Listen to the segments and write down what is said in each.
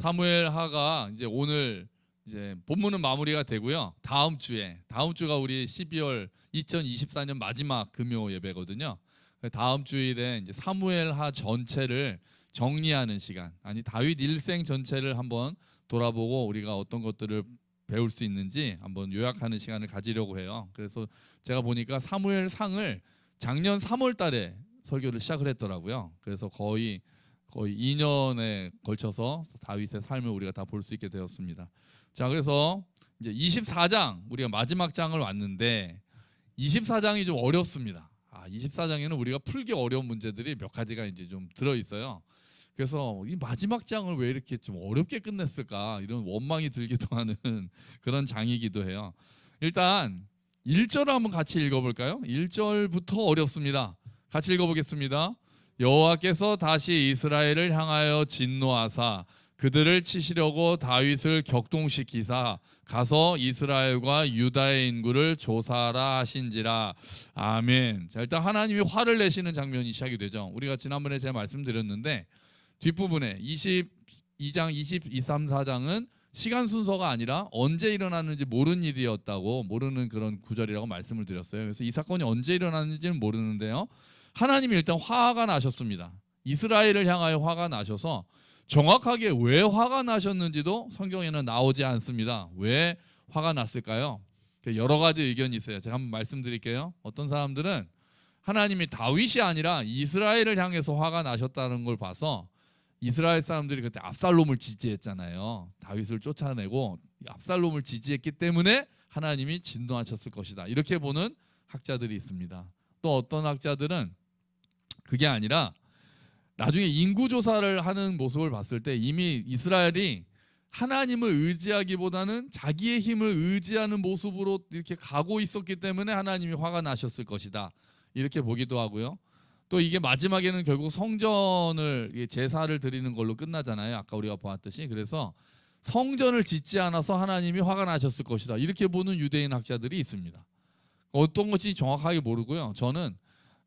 사무엘하가 이제 오늘 이제 본문은 마무리가 되고요. 다음 주가 우리 12월 2024년 마지막 금요 예배거든요. 다음 주일에 이제 사무엘하 전체를 정리하는 시간, 아니 다윗 일생 전체를 한번 돌아보고 우리가 어떤 것들을 배울 수 있는지 한번 요약하는 시간을 가지려고 해요. 그래서 제가 보니까 사무엘상을 작년 3월 달에 설교를 시작을 했더라고요. 그래서 거의 2년에 걸쳐서 다윗의 삶을 우리가 다 볼 수 있게 되었습니다. 자, 그래서 이제 24장 우리가 마지막 장을 왔는데 24장이 좀 어렵습니다. 24장에는 우리가 풀기 어려운 문제들이 몇 가지가 이제 좀 들어 있어요. 그래서 이 마지막 장을 왜 이렇게 좀 어렵게 끝냈을까 이런 원망이 들기도 하는 그런 장이기도 해요. 일단 1절을 한번 같이 읽어볼까요? 1절부터 어렵습니다. 같이 읽어보겠습니다. 여호와께서 다시 이스라엘을 향하여 진노하사 그들을 치시려고 다윗을 격동시키사 가서 이스라엘과 유다의 인구를 조사하라 하신지라. 아멘. 자, 일단 하나님이 화를 내시는 장면이 시작이 되죠. 우리가 지난번에 제가 말씀드렸는데 뒷부분에 22장, 23, 4장은 시간 순서가 아니라 언제 일어났는지 모르는 일이었다고, 모르는 그런 구절이라고 말씀을 드렸어요. 그래서 이 사건이 언제 일어났는지는 모르는데요, 하나님이 일단 화가 나셨습니다. 이스라엘을 향하여 화가 나셔서 정확하게 왜 화가 나셨는지도 성경에는 나오지 않습니다. 왜 화가 났을까요? 여러 가지 의견이 있어요. 제가 한번 말씀드릴게요. 어떤 사람들은 하나님이 다윗이 아니라 이스라엘을 향해서 화가 나셨다는 걸 봐서, 이스라엘 사람들이 그때 압살롬을 지지했잖아요. 다윗을 쫓아내고 압살롬을 지지했기 때문에 하나님이 진노하셨을 것이다, 이렇게 보는 학자들이 있습니다. 또 어떤 학자들은 그게 아니라 나중에 인구조사를 하는 모습을 봤을 때 이미 이스라엘이 하나님을 의지하기보다는 자기의 힘을 의지하는 모습으로 이렇게 가고 있었기 때문에 하나님이 화가 나셨을 것이다, 이렇게 보기도 하고요. 또 이게 마지막에는 결국 성전을, 제사를 드리는 걸로 끝나잖아요. 아까 우리가 보았듯이. 그래서 성전을 짓지 않아서 하나님이 화가 나셨을 것이다, 이렇게 보는 유대인 학자들이 있습니다. 어떤 것이 정확하게 모르고요. 저는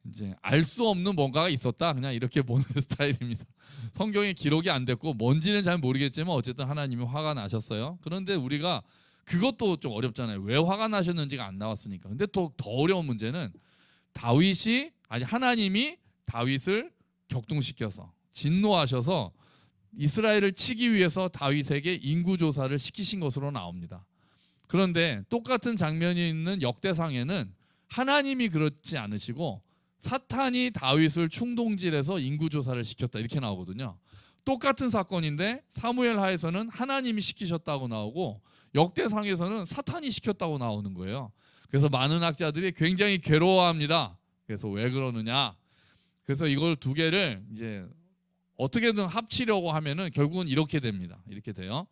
이제 알 수 없는 뭔가가 있었다, 그냥 이렇게 보는 스타일입니다. 성경에 기록이 안 됐고 뭔지는 잘 모르겠지만 어쨌든 하나님이 화가 나셨어요. 그런데 우리가 그것도 좀 어렵잖아요. 왜 화가 나셨는지가 안 나왔으니까. 근데 또 더 어려운 문제는 하나님이 다윗을 격동시켜서 진노하셔서 이스라엘을 치기 위해서 다윗에게 인구조사를 시키신 것으로 나옵니다. 그런데 똑같은 장면이 있는 역대상에는 하나님이 그렇지 않으시고 사탄이 다윗을 충동질해서 인구조사를 시켰다, 이렇게 나오거든요. 똑같은 사건인데 사무엘하에서는 하나님이 시키셨다고 나오고 역대상에서는 사탄이 시켰다고 나오는 거예요. 그래서 많은 학자들이 굉장히 괴로워합니다. 그래서 왜 그러느냐? 그래서 이걸 두 개를 이제 어떻게든 합치려고 하면은 결국은 이렇게 됩니다. 이렇게 돼요.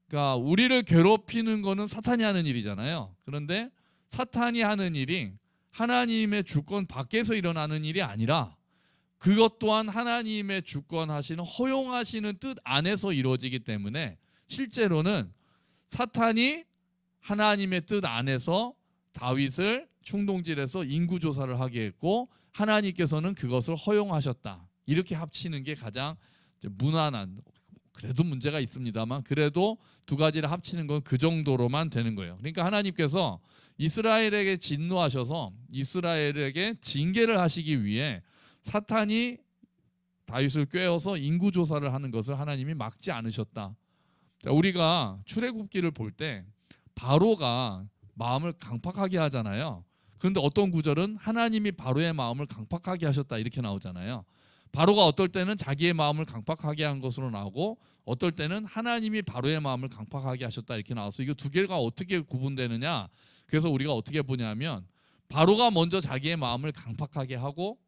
그러니까 우리를 괴롭히는 거는 사탄이 하는 일이잖아요. 그런데 사탄이 하는 일이 하나님의 주권 밖에서 일어나는 일이 아니라 그것 또한 하나님의 주권하시는, 허용하시는 뜻 안에서 이루어지기 때문에 실제로는 사탄이 하나님의 뜻 안에서 다윗을 충동질해서 인구조사를 하게 했고 하나님께서는 그것을 허용하셨다, 이렇게 합치는 게 가장 무난한, 그래도 문제가 있습니다만 그래도 두 가지를 합치는 건 그 정도로만 되는 거예요. 그러니까 하나님께서 이스라엘에게 진노하셔서 이스라엘에게 징계를 하시기 위해 사탄이 다윗을 꿰어서 인구조사를 하는 것을 하나님이 막지 않으셨다. 우리가 출애굽기를 볼 때 바로가 마음을 강팍하게 하잖아요. 그런데 어떤 구절은 하나님이 바로의 마음을 강팍하게 하셨다, 이렇게 나오잖아요. 바로가 어떨 때는 자기의 마음을 강팍하게 한 것으로 나오고 어떨 때는 하나님이 바로의 마음을 강팍하게 하셨다, 이렇게 나와서 이거 두 개가 어떻게 구분되느냐? 그래서 우리가 어떻게 보냐면 바로가 먼저 자기의 마음을 강팍하게 하고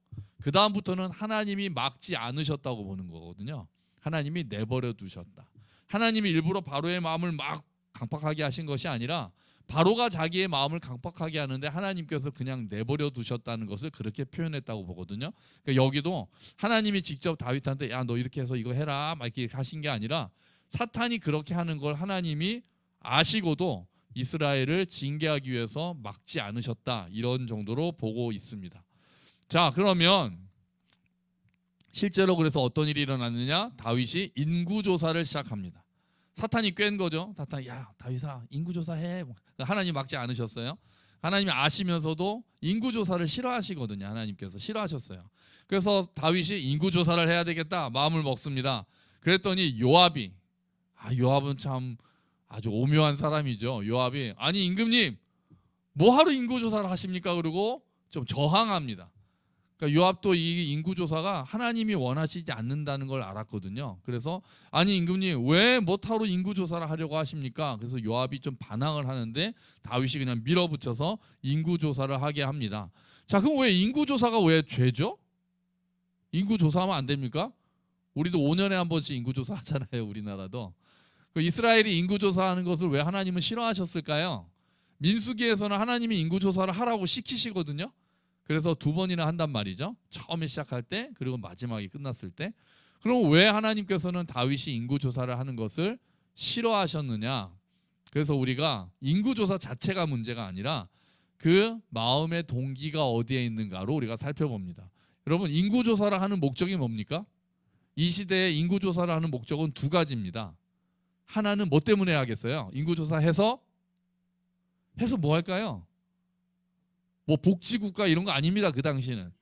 그 다음부터는 하나님이 막지 않으셨다고 보는 거거든요. 하나님이 내버려 두셨다. 하나님이 일부러 바로의 마음을 막 강팍하게 하신 것이 아니라 바로가 자기의 마음을 강팍하게 하는데 하나님께서 그냥 내버려 두셨다는 것을 그렇게 표현했다고 보거든요. 그러니까 여기도 하나님이 직접 다윗한테 야, 너 이렇게 해서 이거 해라 막 이렇게 하신 게 아니라 사탄이 그렇게 하는 걸 하나님이 아시고도 이스라엘을 징계하기 위해서 막지 않으셨다, 이런 정도로 보고 있습니다. 자, 그러면 실제로 그래서 어떤 일이 일어났느냐? 다윗이 인구조사를 시작합니다. 사탄이 꿰는 거죠. 사탄이 야 다윗아 인구조사해. 하나님 막지 않으셨어요? 하나님이 아시면서도 인구조사를 싫어하시거든요. 하나님께서 싫어하셨어요. 그래서 다윗이 인구조사를 해야 되겠다 마음을 먹습니다. 그랬더니 요압은 참 아주 오묘한 사람이죠. 요압이 아니 임금님 뭐하러 인구조사를 하십니까? 그러고 좀 저항합니다. 그러니까 요압도 이 인구조사가 하나님이 원하시지 않는다는 걸 알았거든요. 그래서 아니 임금님 왜 뭐하러 인구조사를 하려고 하십니까? 그래서 요압이 좀 반항을 하는데 다윗이 그냥 밀어붙여서 인구조사를 하게 합니다. 자 그럼 왜 인구조사가 왜 죄죠? 인구조사하면 안 됩니까? 우리도 5년에 한 번씩 인구조사 하잖아요. 우리나라도. 이스라엘이 인구조사하는 것을 왜 하나님은 싫어하셨을까요? 민수기에서는 하나님이 인구조사를 하라고 시키시거든요. 그래서 2번이나 한단 말이죠. 처음에 시작할 때 그리고 마지막에 끝났을 때. 그럼 왜 하나님께서는 다윗이 인구조사를 하는 것을 싫어하셨느냐? 그래서 우리가 인구조사 자체가 문제가 아니라 그 마음의 동기가 어디에 있는가로 우리가 살펴봅니다. 여러분 인구조사를 하는 목적이 뭡니까? 이 시대에 인구조사를 하는 목적은 2가지입니다. 하나는 뭐 때문에 하겠어요? 인구조사해서 뭐 할까요? 뭐 복지국가 이런 거 아닙니다. 그 당시는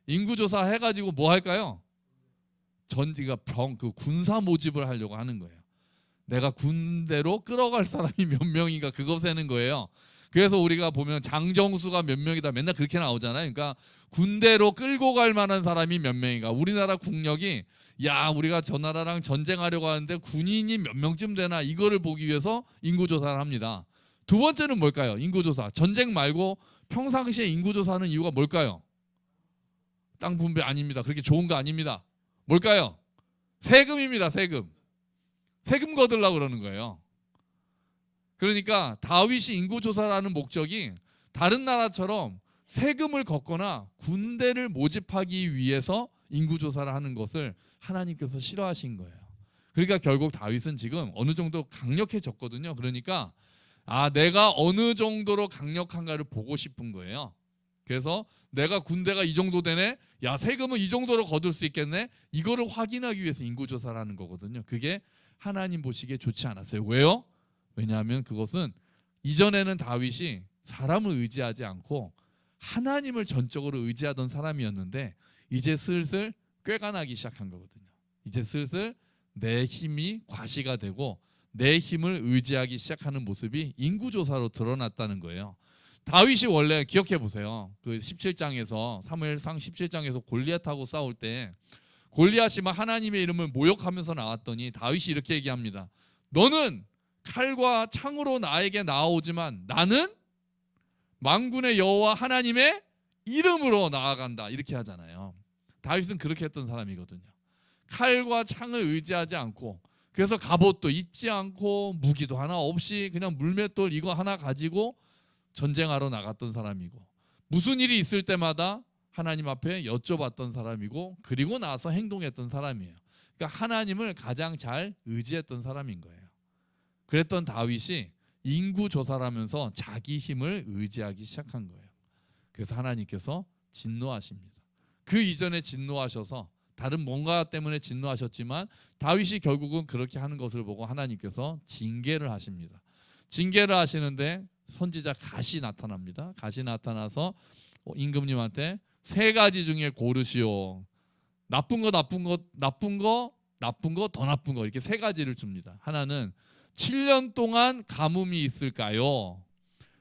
인구조사 해가지고 뭐 할까요? 전지가 그 군사 모집을 하려고 하는 거예요. 내가 군대로 끌어갈 사람이 몇 명인가 그거 세는 거예요. 그래서 우리가 보면 장정수가 몇 명이다 맨날 그렇게 나오잖아요. 그러니까 군대로 끌고 갈 만한 사람이 몇 명인가. 우리나라 국력이 야 우리가 저 나라랑 전쟁하려고 하는데 군인이 몇 명쯤 되나 이거를 보기 위해서 인구조사를 합니다. 2번째는 뭘까요? 인구조사. 전쟁 말고 평상시에 인구조사하는 이유가 뭘까요? 땅 분배 아닙니다. 그렇게 좋은 거 아닙니다. 뭘까요? 세금입니다. 세금 거들라고 그러는 거예요. 그러니까 다윗이 인구조사라는 목적이 다른 나라처럼 세금을 걷거나 군대를 모집하기 위해서 인구조사를 하는 것을 하나님께서 싫어하신 거예요. 그러니까 결국 다윗은 지금 어느 정도 강력해졌거든요. 그러니까 내가 어느 정도로 강력한가를 보고 싶은 거예요. 그래서 내가 군대가 이 정도 되네. 야 세금은 이 정도로 거둘 수 있겠네. 이거를 확인하기 위해서 인구조사를 하는 거거든요. 그게 하나님 보시기에 좋지 않았어요. 왜요? 왜냐하면 그것은 이전에는 다윗이 사람을 의지하지 않고 하나님을 전적으로 의지하던 사람이었는데 이제 슬슬 꾀가 나기 시작한 거거든요. 이제 슬슬 내 힘이 과시가 되고 내 힘을 의지하기 시작하는 모습이 인구조사로 드러났다는 거예요. 다윗이 원래 기억해 보세요. 그 17장에서 사무엘상 17장에서 골리앗하고 싸울 때 골리앗이 막 하나님의 이름을 모욕하면서 나왔더니 다윗이 이렇게 얘기합니다. 너는 칼과 창으로 나에게 나아오지만 나는 만군의 여호와 하나님의 이름으로 나아간다. 이렇게 하잖아요. 다윗은 그렇게 했던 사람이거든요. 칼과 창을 의지하지 않고 그래서 갑옷도 입지 않고 무기도 하나 없이 그냥 물맷돌 이거 하나 가지고 전쟁하러 나갔던 사람이고 무슨 일이 있을 때마다 하나님 앞에 여쭤봤던 사람이고 그리고 나서 행동했던 사람이에요. 그러니까 하나님을 가장 잘 의지했던 사람인 거예요. 그랬던 다윗이 인구조사라면서 자기 힘을 의지하기 시작한 거예요. 그래서 하나님께서 진노하십니다. 그 이전에 진노하셔서 다른 뭔가 때문에 진노하셨지만 다윗이 결국은 그렇게 하는 것을 보고 하나님께서 징계를 하십니다. 징계를 하시는데 선지자 갓이 나타납니다. 갓이 나타나서 임금님한테 3가지 중에 고르시오. 나쁜 거, 더 나쁜 거 이렇게 3가지를 줍니다. 하나는 7년 동안 가뭄이 있을까요?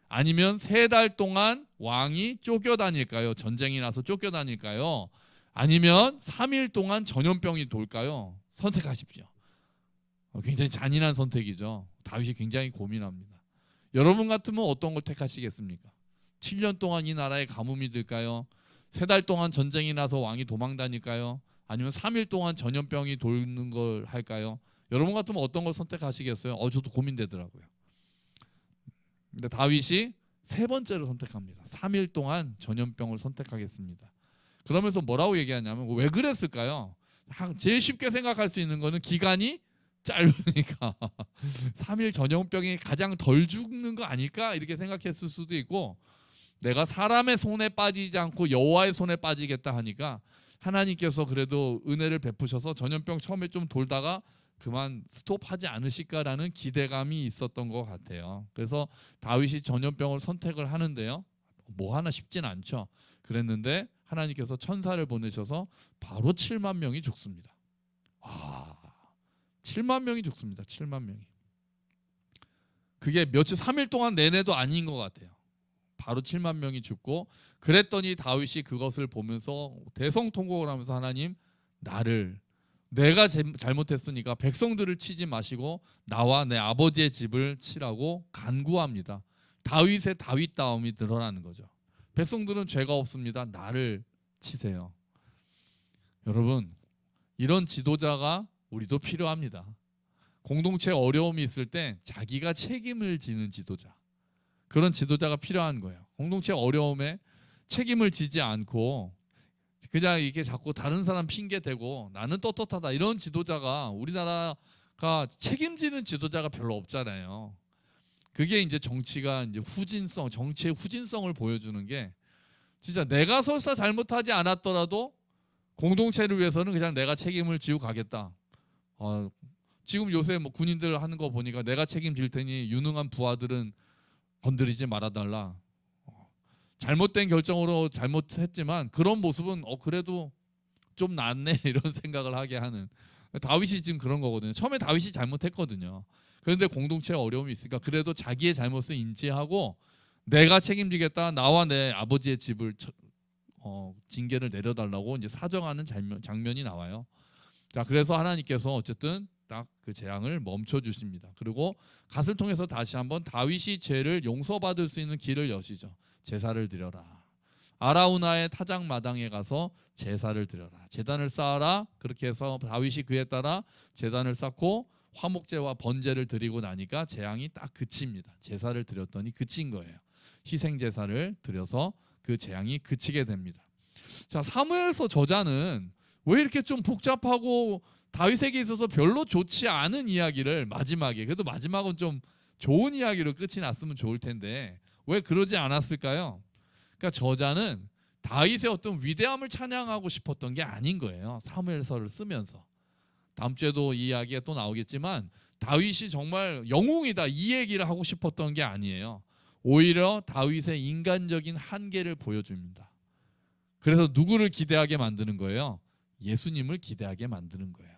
아니면 3달 동안 왕이 쫓겨다닐까요? 전쟁이 나서 쫓겨다닐까요? 아니면 3일 동안 전염병이 돌까요? 선택하십시오. 굉장히 잔인한 선택이죠. 다윗이 굉장히 고민합니다. 여러분 같으면 어떤 걸 택하시겠습니까? 7년 동안 이 나라에 가뭄이 들까요? 3달 동안 전쟁이 나서 왕이 도망다닐까요? 아니면 3일 동안 전염병이 도는 걸 할까요? 여러분 같으면 어떤 걸 선택하시겠어요? 저도 고민되더라고요. 근데 다윗이 3번째로 선택합니다. 3일 동안 전염병을 선택하겠습니다. 그러면서 뭐라고 얘기하냐면 왜 그랬을까요? 제일 쉽게 생각할 수 있는 거는 기간이 짧으니까 3일 전염병이 가장 덜 죽는 거 아닐까 이렇게 생각했을 수도 있고 내가 사람의 손에 빠지지 않고 여호와의 손에 빠지겠다 하니까 하나님께서 그래도 은혜를 베푸셔서 전염병 처음에 좀 돌다가 그만 스톱하지 않으실까라는 기대감이 있었던 것 같아요. 그래서 다윗이 전염병을 선택을 하는데요. 뭐 하나 쉽진 않죠. 그랬는데 하나님께서 천사를 보내셔서 바로 7만 명이 죽습니다. 7만 명이 죽습니다. 7만 명이. 그게 며칠 3일 동안 내내도 아닌 것 같아요. 바로 7만 명이 죽고, 그랬더니 다윗이 그것을 보면서 대성통곡을 하면서 하나님, 내가 잘못했으니까 백성들을 치지 마시고 나와 내 아버지의 집을 치라고 간구합니다. 다윗의 다윗다움이 드러나는 거죠. 백성들은 죄가 없습니다. 나를 치세요. 여러분, 이런 지도자가 우리도 필요합니다. 공동체 어려움이 있을 때 자기가 책임을 지는 지도자, 그런 지도자가 필요한 거예요. 공동체 어려움에 책임을 지지 않고 그냥 이게 자꾸 다른 사람 핑계 대고 나는 떳떳하다, 이런 지도자가, 우리나라가 책임지는 지도자가 별로 없잖아요. 그게 이제 정치가 이제 정치의 후진성을 보여주는 게, 진짜 내가 설사 잘못하지 않았더라도 공동체를 위해서는 그냥 내가 책임을 지고 가겠다. 지금 요새 뭐 군인들 하는 거 보니까 내가 책임질 테니 유능한 부하들은 건드리지 말아달라. 잘못된 결정으로 잘못했지만 그런 모습은 그래도 좀 낫네 이런 생각을 하게 하는, 다윗이 지금 그런 거거든요. 처음에 다윗이 잘못했거든요. 그런데 공동체에 어려움이 있으니까 그래도 자기의 잘못을 인지하고 내가 책임지겠다, 나와 내 아버지의 집을 징계를 내려달라고 이제 사정하는 장면이 나와요. 자, 그래서 하나님께서 어쨌든 딱 그 재앙을 멈춰 주십니다. 그리고 갓을 통해서 다시 한번 다윗이 죄를 용서받을 수 있는 길을 여시죠. 제사를 드려라. 아라우나의 타작 마당에 가서 제사를 드려라. 제단을 쌓아라. 그렇게 해서 다윗이 그에 따라 제단을 쌓고 화목제와 번제를 드리고 나니까 재앙이 딱 그칩니다. 제사를 드렸더니 그친 거예요. 희생 제사를 드려서 그 재앙이 그치게 됩니다. 자, 사무엘서 저자는 왜 이렇게 좀 복잡하고 다윗에게 있어서 별로 좋지 않은 이야기를 마지막에, 그래도 마지막은 좀 좋은 이야기로 끝이 났으면 좋을 텐데 왜 그러지 않았을까요? 그러니까 저자는 다윗의 어떤 위대함을 찬양하고 싶었던 게 아닌 거예요. 사무엘서를 쓰면서. 다음 주에도 이 이야기가 또 나오겠지만 다윗이 정말 영웅이다, 이 얘기를 하고 싶었던 게 아니에요. 오히려 다윗의 인간적인 한계를 보여줍니다. 그래서 누구를 기대하게 만드는 거예요? 예수님을 기대하게 만드는 거예요.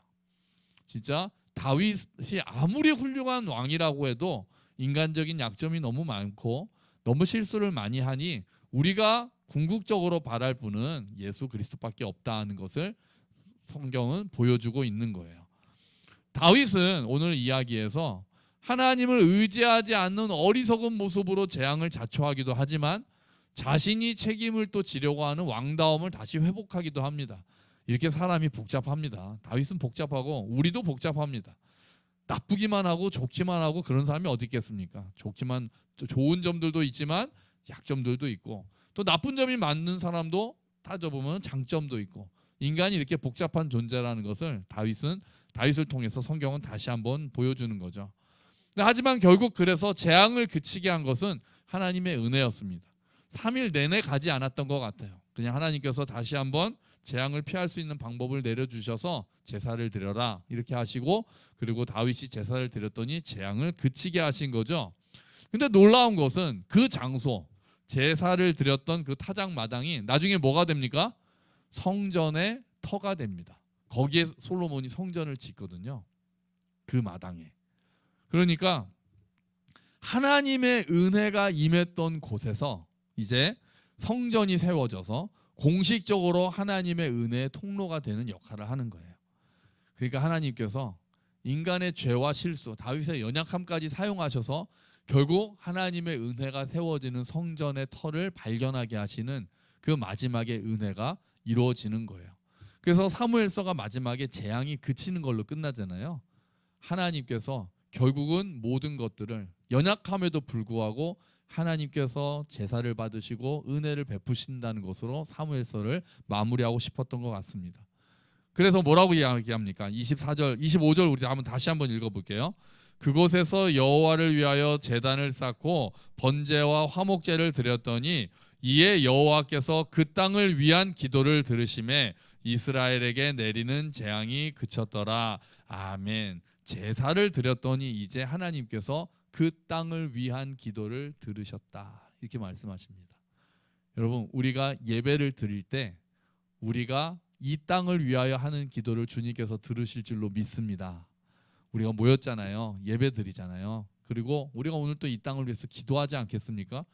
진짜 다윗이 아무리 훌륭한 왕이라고 해도 인간적인 약점이 너무 많고 너무 실수를 많이 하니 우리가 궁극적으로 바랄 분은 예수 그리스도밖에 없다는 것을 성경은 보여주고 있는 거예요. 다윗은 오늘 이야기에서 하나님을 의지하지 않는 어리석은 모습으로 재앙을 자초하기도 하지만 자신이 책임을 또 지려고 하는 왕다움을 다시 회복하기도 합니다. 이렇게 사람이 복잡합니다. 다윗은 복잡하고 우리도 복잡합니다. 나쁘기만 하고 좋기만 하고 그런 사람이 어디 있겠습니까? 좋기만, 좋은 점들도 있지만 약점들도 있고, 또 나쁜 점이 많은 사람도 따져보면 장점도 있고, 인간이 이렇게 복잡한 존재라는 것을 다윗을 통해서 성경은 다시 한번 보여주는 거죠. 하지만 결국 그래서 재앙을 그치게 한 것은 하나님의 은혜였습니다. 3일 내내 가지 않았던 것 같아요. 그냥 하나님께서 다시 한번 재앙을 피할 수 있는 방법을 내려주셔서 제사를 드려라 이렇게 하시고, 그리고 다윗이 제사를 드렸더니 재앙을 그치게 하신 거죠. 근데 놀라운 것은 그 장소, 제사를 드렸던 그 타작 마당이 나중에 뭐가 됩니까? 성전의 터가 됩니다. 거기에 솔로몬이 성전을 짓거든요. 그 마당에. 그러니까 하나님의 은혜가 임했던 곳에서 이제 성전이 세워져서 공식적으로 하나님의 은혜의 통로가 되는 역할을 하는 거예요. 그러니까 하나님께서 인간의 죄와 실수, 다윗의 연약함까지 사용하셔서 결국 하나님의 은혜가 세워지는 성전의 터를 발견하게 하시는 그 마지막의 은혜가 이루어지는 거예요. 그래서 사무엘서가 마지막에 재앙이 그치는 걸로 끝나잖아요. 하나님께서 결국은 모든 것들을, 연약함에도 불구하고 하나님께서 제사를 받으시고 은혜를 베푸신다는 것으로 사무엘서를 마무리하고 싶었던 것 같습니다. 그래서 뭐라고 이야기합니까? 24절, 25절 우리 다시 한번 읽어볼게요. 그곳에서 여호와를 위하여 제단을 쌓고 번제와 화목제를 드렸더니 이에 여호와께서 그 땅을 위한 기도를 들으심에 이스라엘에게 내리는 재앙이 그쳤더라. 아멘. 제사를 드렸더니 이제 하나님께서 그 땅을 위한 기도를 들으셨다. 이렇게 말씀하십니다. 여러분, 우리가 예배를 드릴 때 우리가 이 땅을 위하여 하는 기도를 주님께서 들으실 줄로 믿습니다. 우리가 모였잖아요. 예배 드리잖아요. 그리고 우리가 오늘 또 이 땅을 위해서 기도하지 않겠습니까?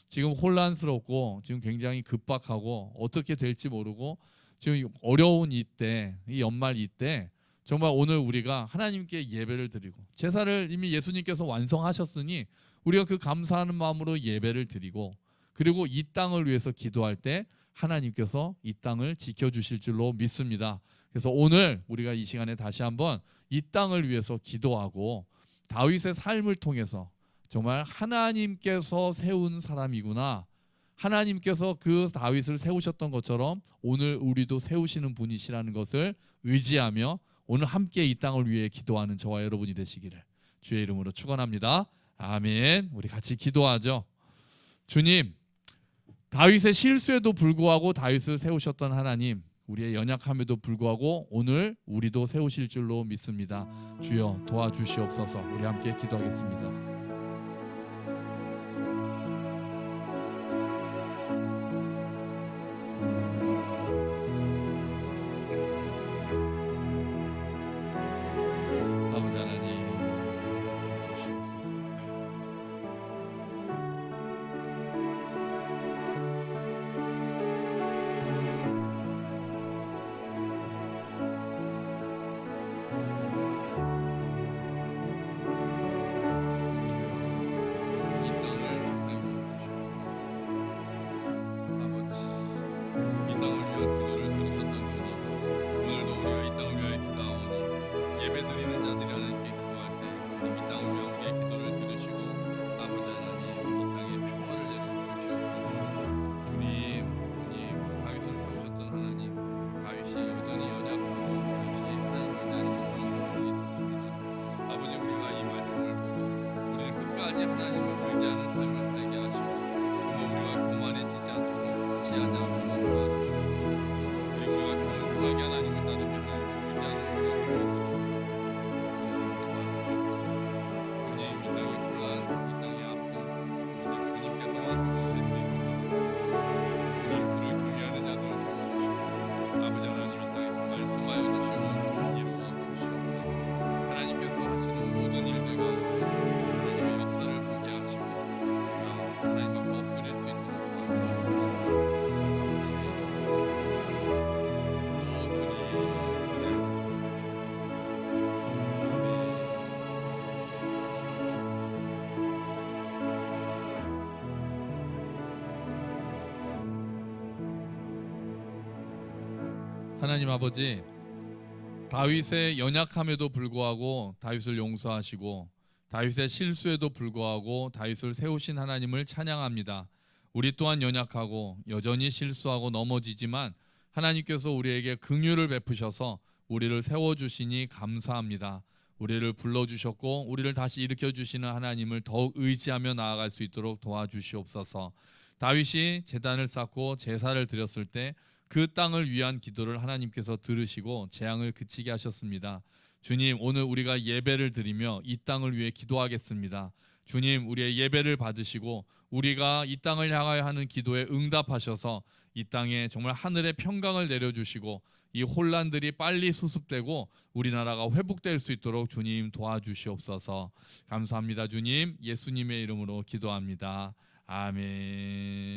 지금 혼란스럽고 지금 굉장히 급박하고 어떻게 될지 모르고 지금 어려운 이때, 이 연말 이때 정말 오늘 우리가 하나님께 예배를 드리고 제사를 이미 예수님께서 완성하셨으니 우리가 그 감사하는 마음으로 예배를 드리고 그리고 이 땅을 위해서 기도할 때 하나님께서 이 땅을 지켜주실 줄로 믿습니다. 그래서 오늘 우리가 이 시간에 다시 한번 이 땅을 위해서 기도하고 다윗의 삶을 통해서 정말 하나님께서 세운 사람이구나, 하나님께서 그 다윗을 세우셨던 것처럼 오늘 우리도 세우시는 분이시라는 것을 의지하며 오늘 함께 이 땅을 위해 기도하는 저와 여러분이 되시기를 주의 이름으로 축원합니다. 아멘. 우리 같이 기도하죠. 주님, 다윗의 실수에도 불구하고 다윗을 세우셨던 하나님, 우리의 연약함에도 불구하고 오늘 우리도 세우실 줄로 믿습니다. 주여 도와주시옵소서. 우리 함께 기도하겠습니다. 아버지 하나님, 주시옵소서. 하나님을 의지하는 삶을 살게 하시고 정말 우리가 교만해지지 않도록 지하지 않도록 도와주시옵소서. 그리고 우리가 겸손하게 하나님을 따르며 하나님을 의지하는 우리가 될 수 있도록 주님 도와주시옵소서. 주님, 이 땅의 혼란, 이 땅의 아픔 오직 주님께서만 고치실 수 있습니다. 주님, 주를 경외하는 자들을 세워주시고 아버지 하나님 이 땅에서 말씀하여 주시고 이루어 주시옵소서. 하나님께서 하시는 모든 일들과 하나님 앞에 엎드릴 수 있도록 도와주시옵소서. 하나님 아버지, 다윗의 연약함에도 불구하고 다윗을 용서하시고 다윗의 실수에도 불구하고 다윗을 세우신 하나님을 찬양합니다. 우리 또한 연약하고 여전히 실수하고 넘어지지만 하나님께서 우리에게 긍휼을 베푸셔서 우리를 세워주시니 감사합니다. 우리를 불러주셨고 우리를 다시 일으켜주시는 하나님을 더욱 의지하며 나아갈 수 있도록 도와주시옵소서. 다윗이 제단을 쌓고 제사를 드렸을 때 그 땅을 위한 기도를 하나님께서 들으시고 재앙을 그치게 하셨습니다. 주님, 오늘 우리가 예배를 드리며 이 땅을 위해 기도하겠습니다. 주님, 우리의 예배를 받으시고 우리가 이 땅을 향하여 하는 기도에 응답하셔서 이 땅에 정말 하늘의 평강을 내려주시고 이 혼란들이 빨리 수습되고 우리나라가 회복될 수 있도록 주님 도와주시옵소서. 감사합니다. 주님, 예수님의 이름으로 기도합니다. 아멘.